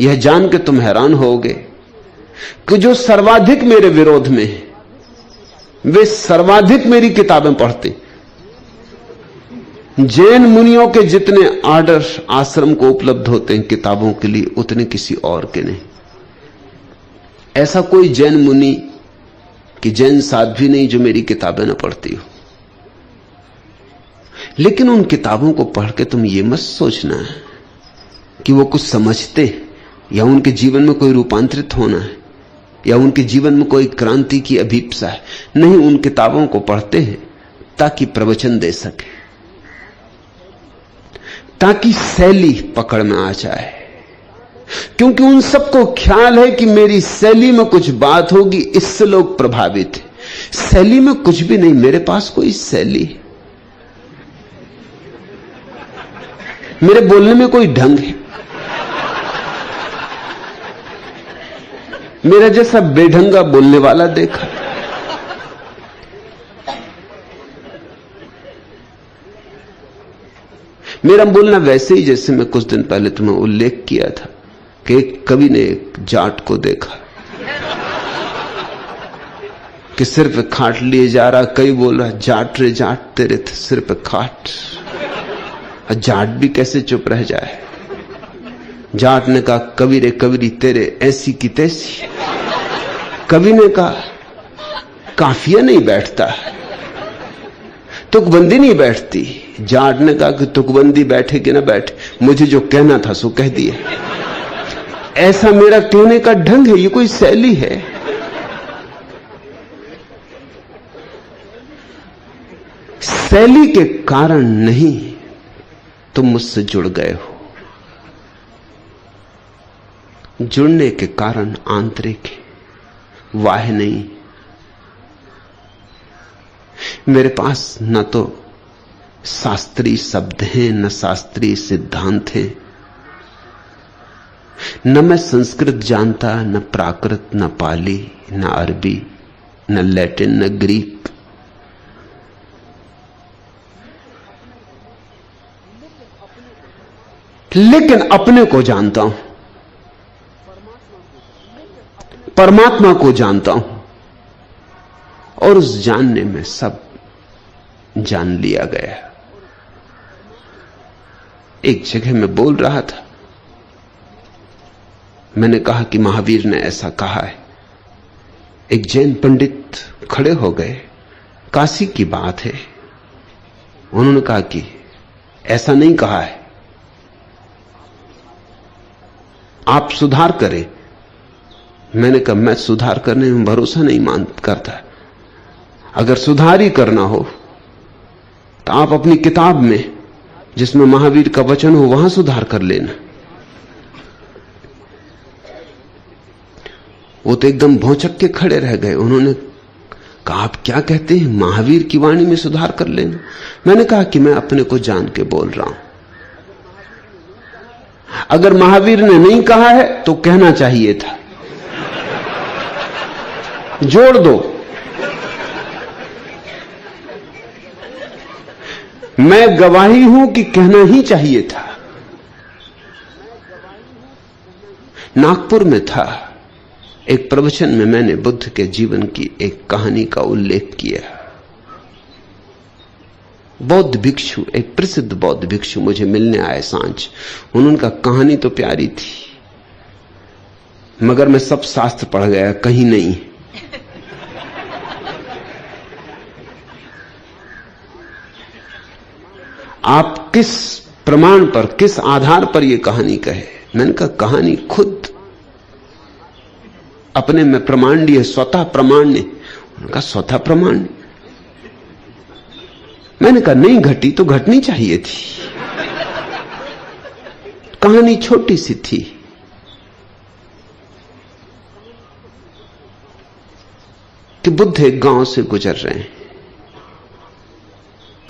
यह जान के तुम हैरान होगे कि जो सर्वाधिक मेरे विरोध में है वे सर्वाधिक मेरी किताबें पढ़ते। जैन मुनियों के जितने आर्डर आश्रम को उपलब्ध होते हैं किताबों के लिए, उतने किसी और के नहीं। ऐसा कोई जैन मुनि कि जैन साध्वी नहीं जो मेरी किताबें न पढ़ती हो। लेकिन उन किताबों को पढ़ के तुम ये मत सोचना है कि वो कुछ समझते या उनके जीवन में कोई रूपांतरित होना है या उनके जीवन में कोई क्रांति की अभीप्सा है। नहीं, उन किताबों को पढ़ते हैं ताकि प्रवचन दे सके, ताकि शैली पकड़ में आ जाए, क्योंकि उन सबको ख्याल है कि मेरी शैली में कुछ बात होगी, इससे लोग प्रभावित हैं। शैली में कुछ भी नहीं, मेरे पास कोई शैली, मेरे बोलने में कोई ढंग है। मेरा जैसा बेढंगा बोलने वाला देखा। मेरा बोलना वैसे ही जैसे मैं कुछ दिन पहले तुम्हें उल्लेख किया था कि एक कवि ने एक जाट को देखा कि सिर पे खाट लिए जा रहा। कई बोल रहा, जाट रे जाट तेरे सिर पे खाट। जाट भी कैसे चुप रह जाए। जाट ने कहा, कवि रे कवि तेरे ऐसी की तैसी। कवि ने कहा, काफिया नहीं बैठता, तुकबंदी नहीं बैठती। जाट ने कहा कि तुकबंदी बैठे कि ना बैठे, मुझे जो कहना था सो कह दिया। ऐसा मेरा कहने का ढंग है, ये कोई शैली है। शैली के कारण नहीं तुम मुझसे जुड़ गए हो, जुड़ने के कारण आंतरिक है, बाह्य नहीं। मेरे पास न तो शास्त्रीय शब्द हैं, न शास्त्रीय सिद्धांत हैं, न मैं संस्कृत जानता, न प्राकृत, न पाली, न अरबी, न लैटिन, न ग्रीक। लेकिन अपने को जानता हूं, परमात्मा को जानता हूं, और उस जानने में सब जान लिया गया। एक जगह मैं बोल रहा था, मैंने कहा कि महावीर ने ऐसा कहा है। एक जैन पंडित खड़े हो गए, काशी की बात है। उन्होंने कहा कि ऐसा नहीं कहा है, आप सुधार करें। मैंने कहा, मैं सुधार करने में भरोसा नहीं करता। अगर सुधार ही करना हो तो आप अपनी किताब में जिसमें महावीर का वचन हो वहां सुधार कर लेना। वो तो एकदम भौंचक के खड़े रह गए। उन्होंने कहा, आप क्या कहते हैं, महावीर की वाणी में सुधार कर लेना? मैंने कहा कि मैं अपने को जान के बोल रहा हूं। अगर महावीर ने नहीं कहा है तो कहना चाहिए था, जोड़ दो। मैं गवाही हूं कि कहना ही चाहिए था। नागपुर में था, एक प्रवचन में मैंने बुद्ध के जीवन की एक कहानी का उल्लेख किया। बौद्ध भिक्षु, एक प्रसिद्ध बौद्ध भिक्षु मुझे मिलने आए सांझ। उन्होंने कहा, कहानी तो प्यारी थी मगर मैं सब शास्त्र पढ़ गया, कहीं नहीं। आप किस प्रमाण पर, किस आधार पर यह कहानी कहे? मैंने कहा, कहानी खुद अपने में प्रमाण्य, स्वतः प्रमाण्य। उनका स्वतः प्रमाण्य। मैंने कहा, नहीं घटी तो घटनी चाहिए थी। कहानी छोटी सी थी। कि बुद्ध एक गांव से गुजर रहे हैं।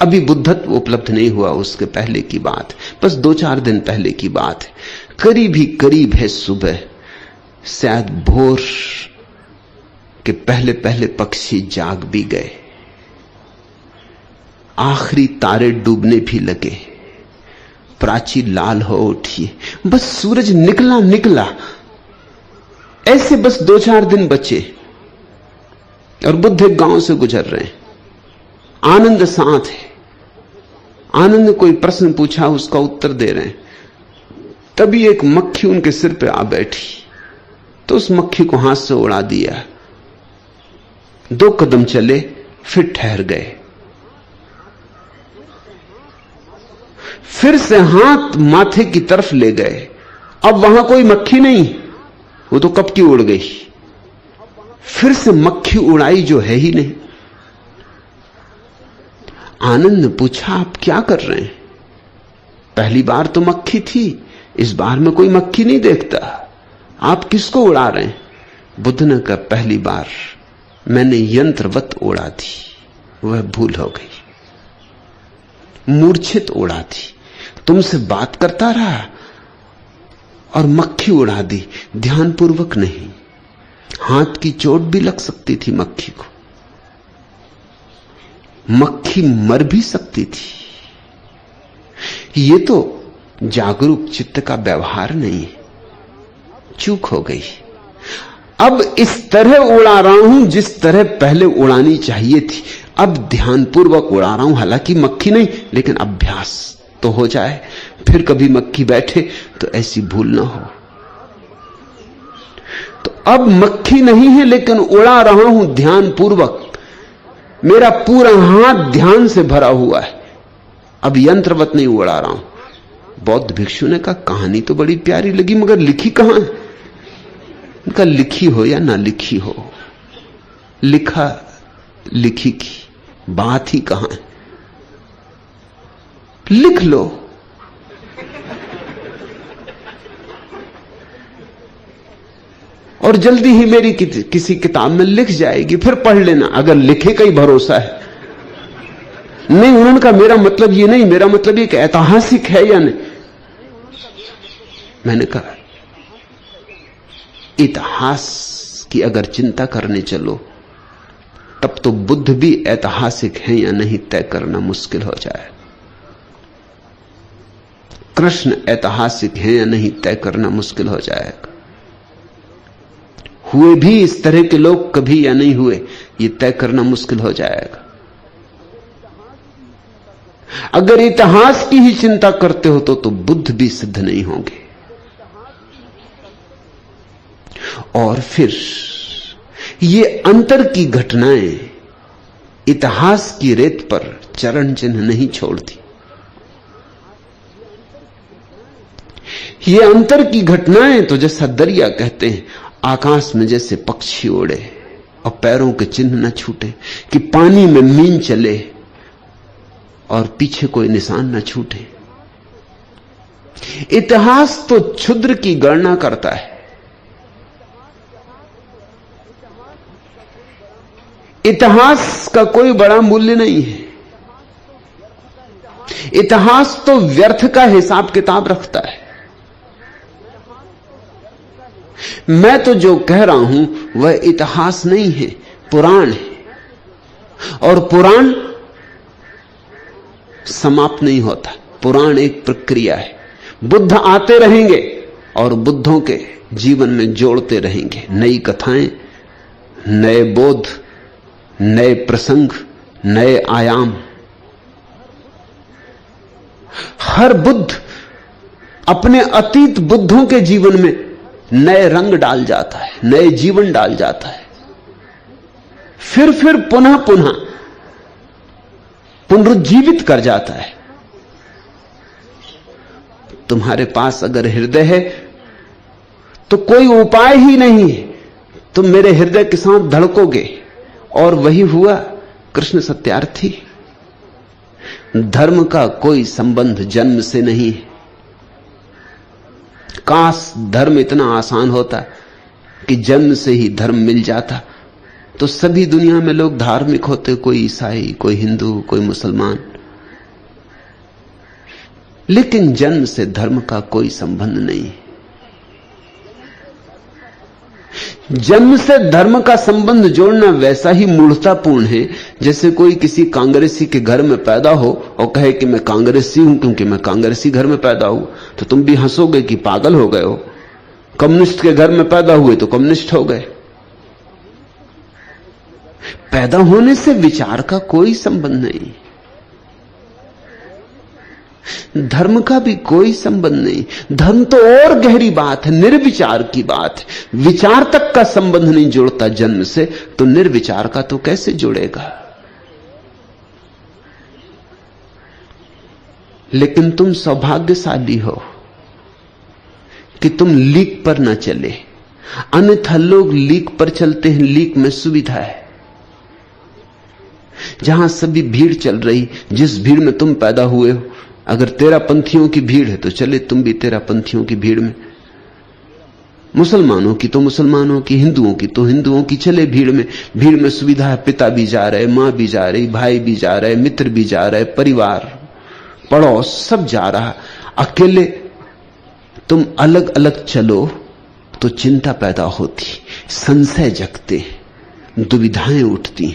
अभी बुद्धत्व उपलब्ध नहीं हुआ, उसके पहले की बात, बस 2-4 दिन पहले की बात है। करीब ही करीब है सुबह, शायद भोर के पहले पहले पक्षी जाग भी गए, आखिरी तारे डूबने भी लगे। प्राची लाल हो उठी है। बस सूरज निकला निकला, ऐसे बस 2-4 दिन बचे और बुद्ध एक गांव से गुजर रहे हैं। आनंद साथ है। आनंद ने कोई प्रश्न पूछा, उसका उत्तर दे रहे हैं। तभी एक मक्खी उनके सिर पे आ बैठी, तो उस मक्खी को हाथ से उड़ा दिया। 2 कदम चले, फिर ठहर गए। फिर से हाथ माथे की तरफ ले गए। अब वहां कोई मक्खी नहीं, वो तो कब की उड़ गई। फिर से मक्खी उड़ाई जो है ही नहीं। आनंद ने पूछा, आप क्या कर रहे हैं? पहली बार तो मक्खी थी, इस बार में कोई मक्खी नहीं देखता, आप किसको उड़ा रहे हैं? बुद्ध ने कहा, पहली बार मैंने यंत्रवत उड़ा दी, वह भूल हो गई, मूर्छित उड़ा दी। तुमसे बात करता रहा और मक्खी उड़ा दी, ध्यानपूर्वक नहीं। हाथ की चोट भी लग सकती थी मक्खी को, मक्खी मर भी सकती थी। ये तो जागरूक चित्त का व्यवहार नहीं है, चूक हो गई। अब इस तरह उड़ा रहा हूं जिस तरह पहले उड़ानी चाहिए थी। अब ध्यानपूर्वक उड़ा रहा हूं, हालांकि मक्खी नहीं, लेकिन अभ्यास तो हो जाए, फिर कभी मक्खी बैठे तो ऐसी भूल ना हो। तो अब मक्खी नहीं है, लेकिन उड़ा रहा हूं ध्यानपूर्वक। मेरा पूरा हाथ ध्यान से भरा हुआ है, अब यंत्रवत नहीं उड़ा रहा हूं। बौद्ध भिक्षु ने कहा, कहानी तो बड़ी प्यारी लगी, मगर लिखी कहां है? उनका लिखी हो या ना लिखी हो, लिखा लिखी की बात ही कहां है? लिख लो। और जल्दी ही मेरी किसी किताब में लिख जाएगी, फिर पढ़ लेना, अगर लिखे का ही भरोसा है। नहीं, उन्होंने कहा, मेरा मतलब ये नहीं, मेरा मतलब ये कि ऐतिहासिक है या नहीं। मैंने कहा, इतिहास की अगर चिंता करने चलो, तब तो बुद्ध भी ऐतिहासिक हैं या नहीं तय करना मुश्किल हो जाए। कृष्ण ऐतिहासिक हैं या नहीं तय करना मुश्किल हो जाएगा। हुए भी इस तरह के लोग कभी या नहीं हुए, ये तय करना मुश्किल हो जाएगा। अगर इतिहास की ही चिंता करते हो तो बुद्ध भी सिद्ध नहीं होंगे। और फिर ये अंतर की घटनाएं इतिहास की रेत पर चरण चिन्ह नहीं छोड़ती। ये अंतर की घटनाएं तो जैसा दरिया कहते हैं, आकाश में जैसे पक्षी उड़े और पैरों के चिन्ह न छूटे, कि पानी में मीन चले और पीछे कोई निशान न छूटे। इतिहास तो क्षुद्र की गणना करता है। इतिहास का कोई बड़ा मूल्य नहीं है। इतिहास तो व्यर्थ का हिसाब किताब रखता है। मैं तो जो कह रहा हूं वह इतिहास नहीं है, पुराण है। और पुराण समाप्त नहीं होता, पुराण एक प्रक्रिया है। बुद्ध आते रहेंगे और बुद्धों के जीवन में जोड़ते रहेंगे नई कथाएं, नए बोध, नए प्रसंग, नए आयाम। हर बुद्ध अपने अतीत बुद्धों के जीवन में नए रंग डाल जाता है, नए जीवन डाल जाता है। फिर पुनः पुनः पुनरुज्जीवित कर जाता है। तुम्हारे पास अगर हृदय है तो कोई उपाय ही नहीं है, तुम मेरे हृदय के साथ धड़कोगे। और वही हुआ कृष्ण सत्यार्थी। धर्म का कोई संबंध जन्म से नहीं है। काश धर्म इतना आसान होता कि जन्म से ही धर्म मिल जाता, तो सभी दुनिया में लोग धार्मिक होते, कोई ईसाई, कोई हिंदू, कोई मुसलमान। लेकिन जन्म से धर्म का कोई संबंध नहीं। जन्म से धर्म का संबंध जोड़ना वैसा ही मूढ़तापूर्ण है जैसे कोई किसी कांग्रेसी के घर में पैदा हो और कहे कि मैं कांग्रेसी हूं क्योंकि मैं कांग्रेसी घर में पैदा हूं, तो तुम भी हंसोगे कि पागल हो गए हो। कम्युनिस्ट के घर में पैदा हुए तो कम्युनिस्ट हो गए। पैदा होने से विचार का कोई संबंध नहीं, धर्म का भी कोई संबंध नहीं। धर्म तो और गहरी बात है, निर्विचार की बात है। विचार तक का संबंध नहीं जोड़ता जन्म से, तो निर्विचार का तो कैसे जोड़ेगा। लेकिन तुम सौभाग्यशाली हो कि तुम लीक पर न चले, अन्यथा लोग लीक पर चलते हैं। लीक में सुविधा है, जहां सभी भीड़ चल रही, जिस भीड़ में तुम पैदा हुए हो, अगर तेरा पंथियों की भीड़ है तो चले तुम भी तेरा पंथियों की भीड़ में, मुसलमानों की तो मुसलमानों की, हिंदुओं की तो हिंदुओं की, चले भीड़ में। भीड़ में सुविधा है, पिता भी जा रहे, मां भी जा रही, भाई भी जा रहे, मित्र भी जा रहे, परिवार पड़ोस सब जा रहा। अकेले तुम अलग अलग चलो तो चिंता पैदा होती, संशय जगते, दुविधाएं उठती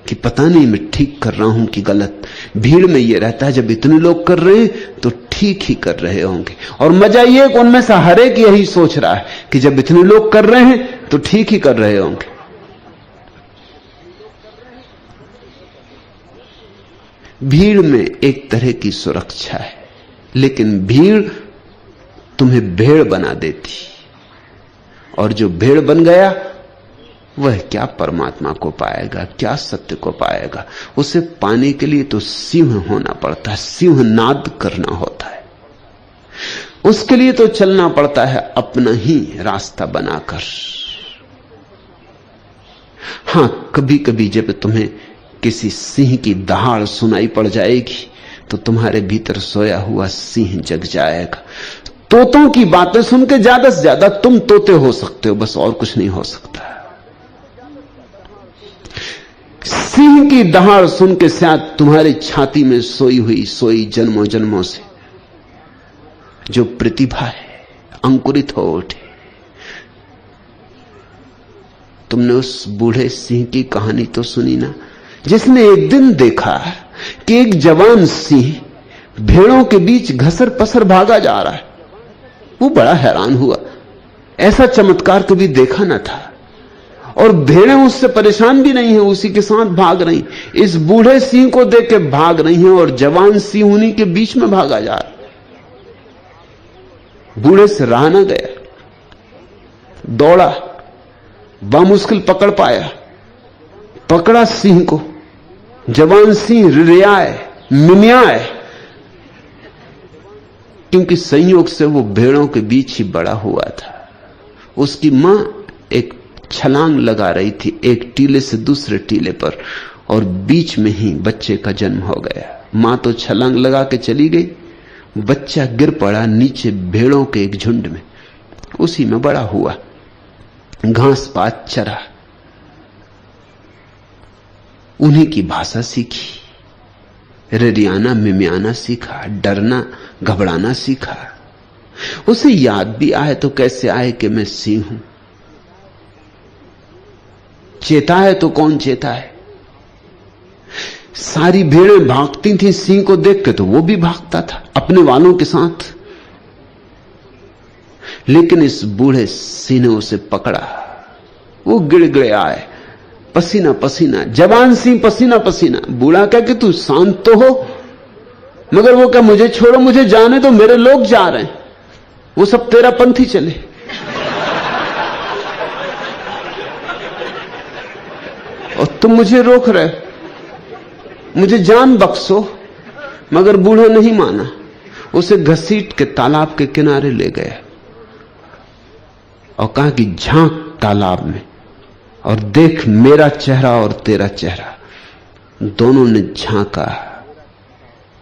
कि पता नहीं मैं ठीक कर रहा हूं कि गलत। भीड़ में यह रहता है जब इतने लोग कर रहे हैं तो ठीक ही कर रहे होंगे, और मजा यह कि उनमें से हर एक यही सोच रहा है कि जब इतने लोग कर रहे हैं तो ठीक ही कर रहे होंगे। भीड़ में एक तरह की सुरक्षा है, लेकिन भीड़ तुम्हें भेड़ बना देती, और जो भेड़ बन गया वह क्या परमात्मा को पाएगा, क्या सत्य को पाएगा। उसे पाने के लिए तो सिंह होना पड़ता है, सिंह नाद करना होता है। उसके लिए तो चलना पड़ता है अपना ही रास्ता बनाकर। हां, कभी कभी जब तुम्हें किसी सिंह की दहाड़ सुनाई पड़ जाएगी तो तुम्हारे भीतर सोया हुआ सिंह जग जाएगा। तोतों की बातें सुन के ज्यादा से ज्यादा तुम तोते हो सकते हो, बस और कुछ नहीं हो सकता। सिंह की दहाड़ सुन के शायद तुम्हारी छाती में सोई जन्मों जन्मों से जो प्रतिभा है अंकुरित हो उठे। तुमने उस बूढ़े सिंह की कहानी तो सुनी ना, जिसने एक दिन देखा कि एक जवान सिंह भेड़ों के बीच घसर पसर भागा जा रहा है। वो बड़ा हैरान हुआ, ऐसा चमत्कार कभी देखा ना था, और भेड़ें उससे परेशान भी नहीं है, उसी के साथ भाग रही। इस बूढ़े सिंह को देख के भाग रही हैं और जवान सिंह उन्हीं के बीच में भागा जा रहा। बूढ़े से रहा ना गया, दौड़ा, बामुश्किल पकड़ पाया, पकड़ा सिंह को। जवान सिंह रियाए, मिमियाए, क्योंकि संयोग से वो भेड़ों के बीच ही बड़ा हुआ था। उसकी मां एक छलांग लगा रही थी एक टीले से दूसरे टीले पर, और बीच में ही बच्चे का जन्म हो गया। मां तो छलांग लगा के चली गई, बच्चा गिर पड़ा नीचे भेड़ों के एक झुंड में, उसी में बड़ा हुआ, घास पात चरा, उन्हीं की भाषा सीखी, रिरियाना मिमियाना सीखा, डरना घबराना सीखा। उसे याद भी आए तो कैसे आए कि मैं सिंह हूं, चेता है तो कौन चेता है। सारी भेड़ें भागती थी सिंह को देख के, तो वो भी भागता था अपने वालों के साथ, लेकिन इस बूढ़े सिंह ने उसे पकड़ा। वो गिड़गिड़े आए, पसीना पसीना, जवान सिंह पसीना पसीना। बूढ़ा कह कि तू शांत तो हो, मगर वो क्या, मुझे छोड़ो, मुझे जाने दो, मेरे लोग जा रहे हैं, वो सब तेरा पंथी चले। और तुम मुझे रोक रहे हो, मुझे जान बख्शो। मगर बूढ़े नहीं माना, उसे घसीट के तालाब के किनारे ले गया और कहा कि झांक तालाब में और देख मेरा चेहरा और तेरा चेहरा। दोनों ने झांका,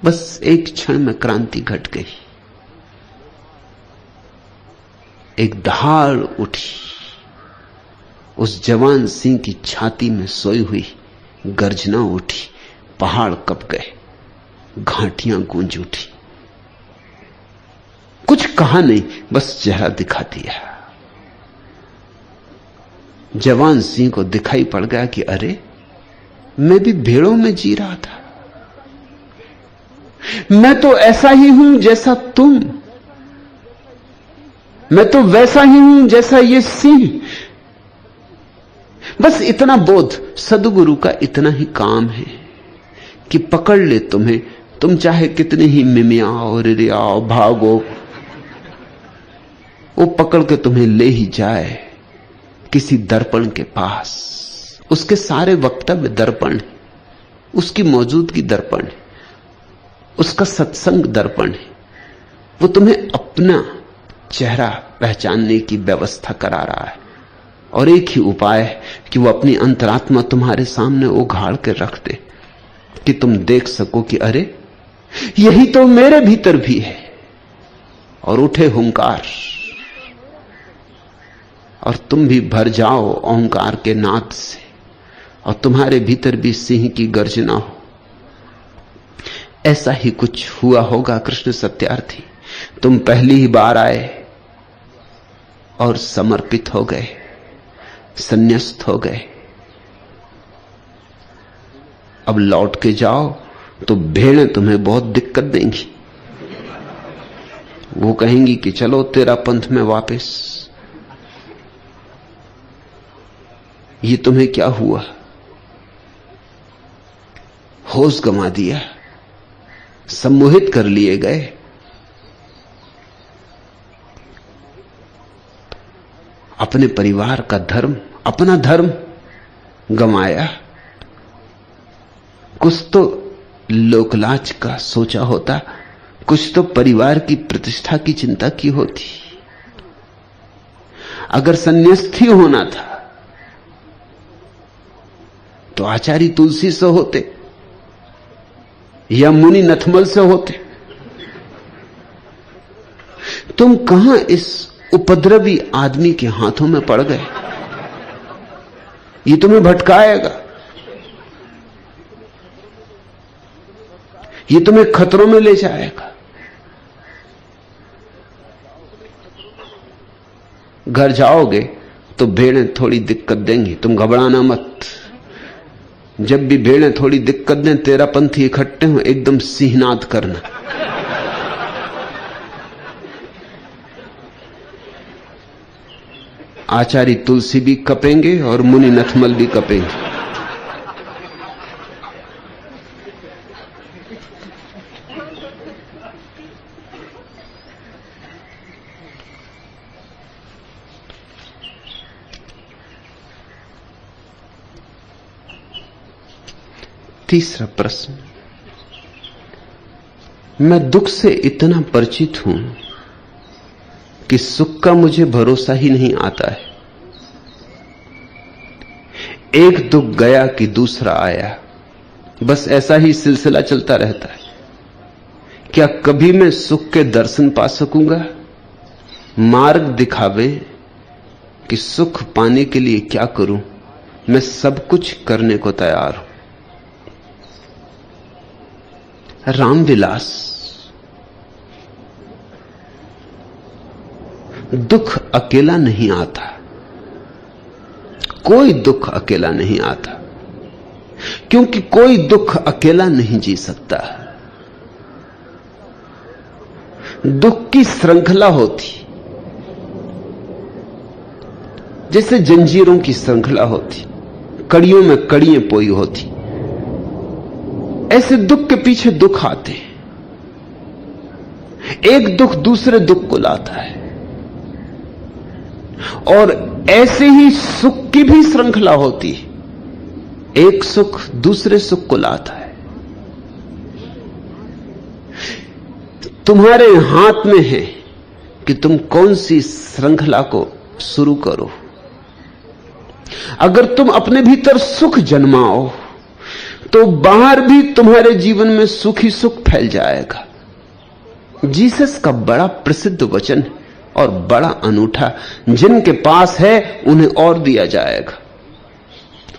बस एक क्षण में क्रांति घट गई। एक दहाड़ उठी, उस जवान सिंह की छाती में सोई हुई गर्जना उठी, पहाड़ कंप गए, घाटियां गूंज उठी। कुछ कहा नहीं, बस चेहरा दिखा दिया। जवान सिंह को दिखाई पड़ गया कि अरे, मैं भी भेड़ों में जी रहा था। मैं तो ऐसा ही हूं जैसा तुम, मैं तो वैसा ही हूं जैसा ये सिंह। बस इतना बोध सदगुरु का इतना ही काम है कि पकड़ ले तुम्हें, तुम चाहे कितने ही मिमियाओ, रिरियाओ, भागो, वो पकड़ के तुम्हें ले ही जाए किसी दर्पण के पास। उसके सारे वक्तव्य दर्पण है, उसकी मौजूदगी दर्पण है, उसका सत्संग दर्पण है। वो तुम्हें अपना चेहरा पहचानने की व्यवस्था करा रहा है, और एक ही उपाय है कि वो अपनी अंतरात्मा तुम्हारे सामने उघाड़ के रख दे कि तुम देख सको कि अरे, यही तो मेरे भीतर भी है। और उठे हुंकार, और तुम भी भर जाओ ओंकार के नाद से, और तुम्हारे भीतर भी सिंह की गर्जना हो। ऐसा ही कुछ हुआ होगा कृष्ण सत्यार्थी। तुम पहली ही बार आए और समर्पित हो गए, संन्यास्त हो गए। अब लौट के जाओ तो भेड़ें तुम्हें बहुत दिक्कत देंगी। वो कहेंगी कि चलो तेरा पंथ में वापस। ये तुम्हें क्या हुआ? होश गंवा दिया, सम्मोहित कर लिए गए। अपने परिवार का धर्म, अपना धर्म गंवाया। कुछ तो लोकलाज का सोचा होता, कुछ तो परिवार की प्रतिष्ठा की चिंता की होती। अगर संन्यास्त ही होना था तो आचार्य तुलसी से होते या मुनि नथमल से होते। तुम कहां इस उपद्रवी आदमी के हाथों में पड़ गए? ये तुम्हें भटकाएगा, ये तुम्हें खतरों में ले जाएगा। घर जाओगे तो भेड़ें थोड़ी दिक्कत देंगी, तुम घबराना मत। जब भी भेड़ें थोड़ी दिक्कत दें, तेरा पंथी इकट्ठे हो, एकदम सिंहनाद करना। आचार्य तुलसी भी कपेंगे और मुनि नथमल भी कपेंगे। तीसरा प्रश्न, मैं दुख से इतना परिचित हूं कि सुख का मुझे भरोसा ही नहीं आता है। एक दुख गया कि दूसरा आया, बस ऐसा ही सिलसिला चलता रहता है। क्या कभी मैं सुख के दर्शन पा सकूंगा? मार्ग दिखावे कि सुख पाने के लिए क्या करूं। मैं सब कुछ करने को तैयार हूं। रामविलास, दुख अकेला नहीं आता, कोई दुख अकेला नहीं आता, क्योंकि कोई दुख अकेला नहीं जी सकता। दुख की श्रृंखला होती, जैसे जंजीरों की श्रृंखला होती, कड़ियों में कड़ियां पोई होती। ऐसे दुख के पीछे दुख आते, एक दुख दूसरे दुख को लाता है। और ऐसे ही सुख की भी श्रृंखला होती है, एक सुख दूसरे सुख को लाता है। तुम्हारे हाथ में है कि तुम कौन सी श्रृंखला को शुरू करो। अगर तुम अपने भीतर सुख जन्माओ तो बाहर भी तुम्हारे जीवन में सुख ही सुख फैल जाएगा। जीसस का बड़ा प्रसिद्ध वचन और बड़ा अनूठा, जिनके पास है उन्हें और दिया जाएगा,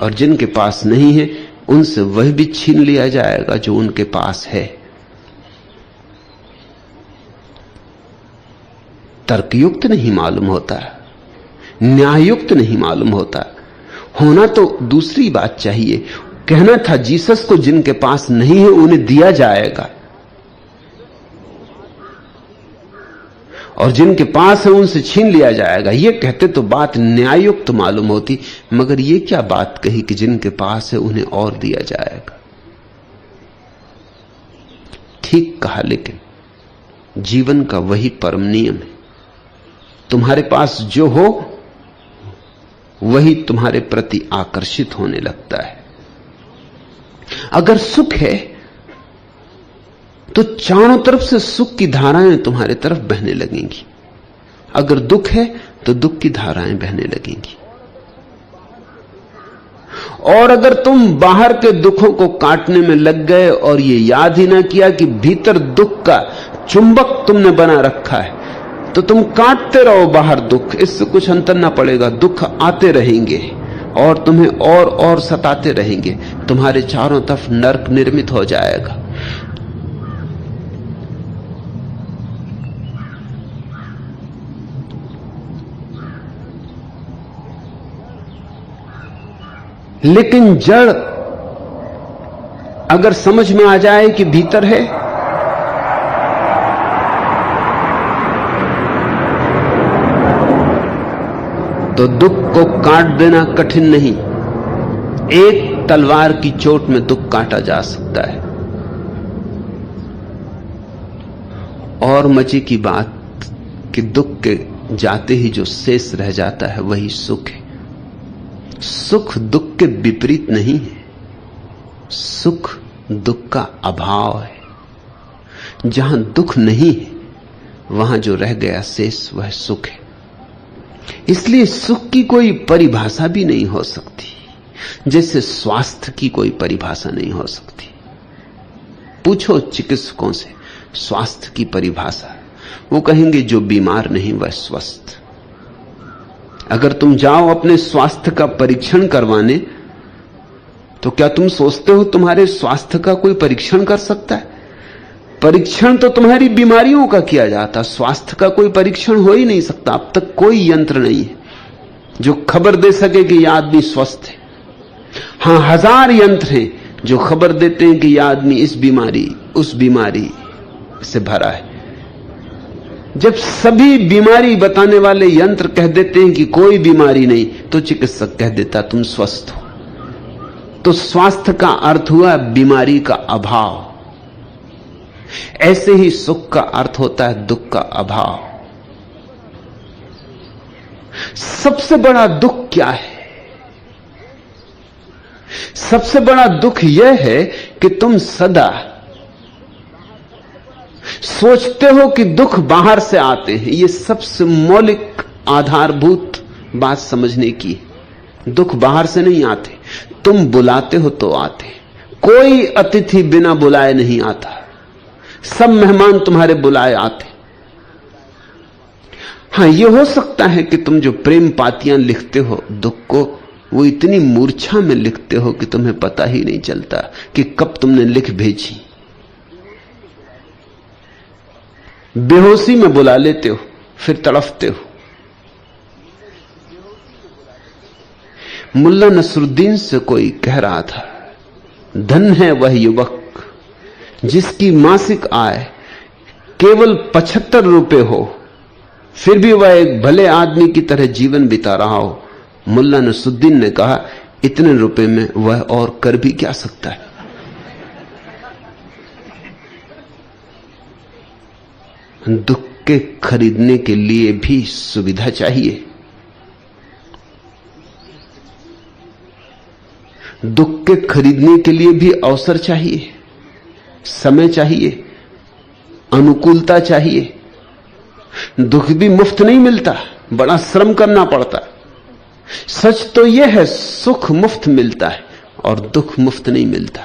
और जिनके पास नहीं है उनसे वह भी छीन लिया जाएगा जो उनके पास है। तर्कयुक्त नहीं मालूम होता, न्याययुक्त नहीं मालूम होता, होना तो दूसरी बात चाहिए। कहना था जीसस को जिनके पास नहीं है उन्हें दिया जाएगा, और जिनके पास है उनसे छीन लिया जाएगा। ये कहते तो बात न्यायुक्त मालूम होती, मगर ये क्या बात कही कि जिनके पास है उन्हें और दिया जाएगा। ठीक कहा, लेकिन जीवन का वही परम नियम है। तुम्हारे पास जो हो वही तुम्हारे प्रति आकर्षित होने लगता है। अगर सुख है तो चारों तरफ से सुख की धाराएं तुम्हारे तरफ बहने लगेंगी, अगर दुख है तो दुख की धाराएं बहने लगेंगी। और अगर तुम बाहर के दुखों को काटने में लग गए और ये याद ही ना किया कि भीतर दुख का चुंबक तुमने बना रखा है, तो तुम काटते रहो बाहर दुख, इससे कुछ अंतर ना पड़ेगा। दुख आते रहेंगे और तुम्हें और सताते रहेंगे। तुम्हारे चारों तरफ नर्क निर्मित हो जाएगा। लेकिन जड़ अगर समझ में आ जाए कि भीतर है, तो दुख को काट देना कठिन नहीं। एक तलवार की चोट में दुख काटा जा सकता है। और मजे की बात कि दुख के जाते ही जो शेष रह जाता है वही सुख है। सुख दुख के विपरीत नहीं है, सुख दुख का अभाव है। जहां दुख नहीं है वहां जो रह गया शेष वह सुख है। इसलिए सुख की कोई परिभाषा भी नहीं हो सकती, जैसे स्वास्थ्य की कोई परिभाषा नहीं हो सकती। पूछो चिकित्सकों से स्वास्थ्य की परिभाषा, वो कहेंगे जो बीमार नहीं वह स्वस्थ। अगर तुम जाओ अपने स्वास्थ्य का परीक्षण करवाने, तो क्या तुम सोचते हो तुम्हारे स्वास्थ्य का कोई परीक्षण कर सकता है? परीक्षण तो तुम्हारी बीमारियों का किया जाता, स्वास्थ्य का कोई परीक्षण हो ही नहीं सकता। अब तक कोई यंत्र नहीं है जो खबर दे सके कि यह आदमी स्वस्थ है। हां, 1000 यंत्र हैं जो खबर देते हैं कि यह आदमी इस बीमारी उस बीमारी से भरा है। जब सभी बीमारी बताने वाले यंत्र कह देते हैं कि कोई बीमारी नहीं, तो चिकित्सक कह देता तुम स्वस्थ हो। तो स्वास्थ्य का अर्थ हुआ बीमारी का अभाव। ऐसे ही सुख का अर्थ होता है दुख का अभाव। सबसे बड़ा दुख क्या है? सबसे बड़ा दुख यह है कि तुम सदा सोचते हो कि दुख बाहर से आते हैं। यह सबसे मौलिक आधारभूत बात समझने की। दुख बाहर से नहीं आते, तुम बुलाते हो तो आते। कोई अतिथि बिना बुलाए नहीं आता, सब मेहमान तुम्हारे बुलाए आते। हां, यह हो सकता है कि तुम जो प्रेम पातियां लिखते हो दुख को, वो इतनी मूर्छा में लिखते हो कि तुम्हें पता ही नहीं चलता कि कब तुमने लिख भेजी। बेहोशी में बुला लेते हो, फिर तड़फते हो। मुल्ला नसरुद्दीन से कोई कह रहा था, धन है वह युवक जिसकी मासिक आय केवल 75 रुपए हो, फिर भी वह एक भले आदमी की तरह जीवन बिता रहा हो। मुल्ला नसरुद्दीन ने कहा, इतने रुपए में वह और कर भी क्या सकता है? दुख के खरीदने के लिए भी सुविधा चाहिए, दुख के खरीदने के लिए भी अवसर चाहिए, समय चाहिए, अनुकूलता चाहिए। दुख भी मुफ्त नहीं मिलता, बड़ा श्रम करना पड़ता। सच तो यह है सुख मुफ्त मिलता है और दुख मुफ्त नहीं मिलता,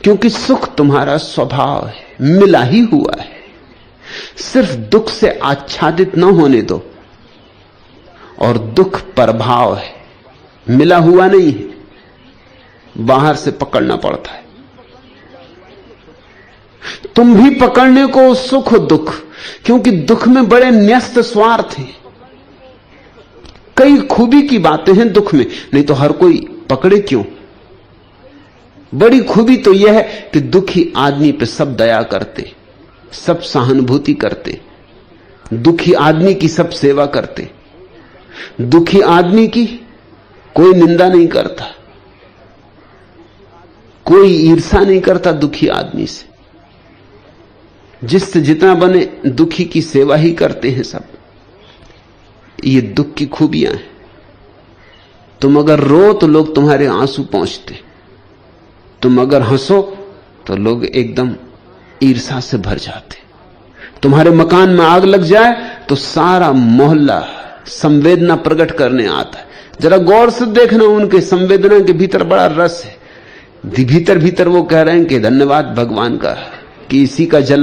क्योंकि सुख तुम्हारा स्वभाव है, मिला ही हुआ है। सिर्फ दुख से आच्छादित न होने दो। और दुख प्रभाव है, मिला हुआ नहीं है, बाहर से पकड़ना पड़ता है। तुम भी पकड़ने को सुख दुख, क्योंकि दुख में बड़े न्यस्त स्वार्थ हैं। कई खूबी की बातें हैं दुख में, नहीं तो हर कोई पकड़े क्यों। बड़ी खूबी तो यह है कि दुखी आदमी पे सब दया करते, सब सहानुभूति करते, दुखी आदमी की सब सेवा करते, दुखी आदमी की कोई निंदा नहीं करता, कोई ईर्षा नहीं करता दुखी आदमी से। जिससे जितना बने दुखी की सेवा ही करते हैं सब। ये दुख की खूबियां हैं। तुम अगर रो तो लोग तुम्हारे आंसू पहुंचते, तुम अगर हंसो तो लोग एकदम ईर्षा से भर जाते। तुम्हारे मकान में आग लग जाए तो सारा मोहल्ला संवेदना प्रकट करने आता है। जरा गौर से देखना, उनके संवेदना के भीतर बड़ा रस है। भीतर भीतर वो कह रहे हैं कि धन्यवाद भगवान का कि इसी का जल